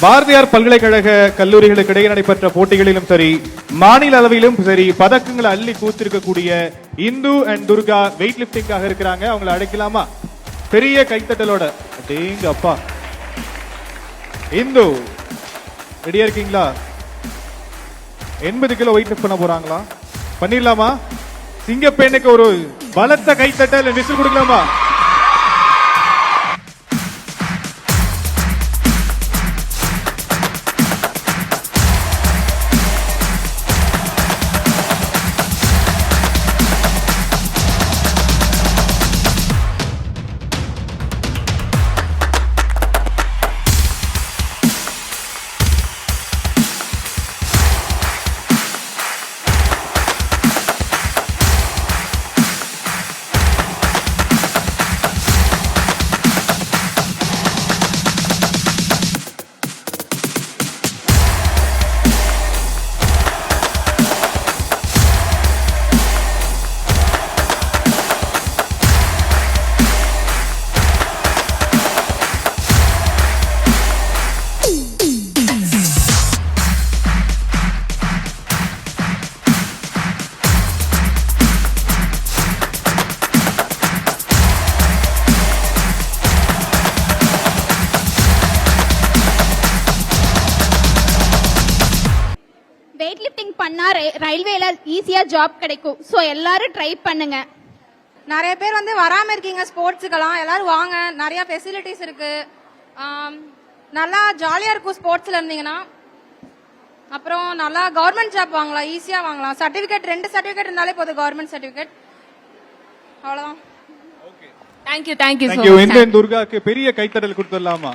பாரதியார் பல்கலைக்கழக கல்லூரிகளுக்கு இடையே நடைபெற்ற போட்டிகளிலும் சரி, மாநில அளவிலும் சரி, பதக்கங்களை அள்ளி கூத்திருக்கக்கூடிய இந்து அண்ட் துர்கா வெயிட் லிப்டிங்காக இருக்கிறாங்க. அவங்களை அழைக்கலாமா? பெரிய கைத்தட்டலோட. அடேங்க அப்பா. இந்து ரெடியா இருக்கீங்களா? 80 கிலோ வெயிட் லிஃப்ட் பண்ண போறாங்களா? பண்ணிடலாமா? சிங்கப்பெண்ணுக்கு ஒரு பலத்த கைத்தட்டல் விசில் கொடுக்கலாமா? வெயிட் லிஃப்டிங் பண்ணா ரயில்வேல ஈஸியா ஜாப் கிடைக்கும். ஸோ எல்லாரும் ட்ரை பண்ணுங்க. நிறைய பேர் வந்து வராம இருக்கீங்க ஸ்போர்ட்ஸுக்கெல்லாம், எல்லாரும் வாங்க. நிறைய ஃபெசிலிட்டிஸ் இருக்கு, நல்லா ஜாலியா இருக்கும் ஸ்போர்ட்ஸ்ல இருந்தீங்கன்னா. அப்புறம் நல்லா கவர்மெண்ட் ஜாப் வாங்கலாம், ஈஸியா வாங்கலாம். சர்டிபிகேட் 2 சர்டிபிகேட் இருந்தாலே போதும், கவர்மெண்ட் சர்டிபிகேட். அவ்வளவுதான். தேங்க்யூ. இந்த துர்காக்கு பெரிய கைத்தட்டல் கொடுத்துடலாமா?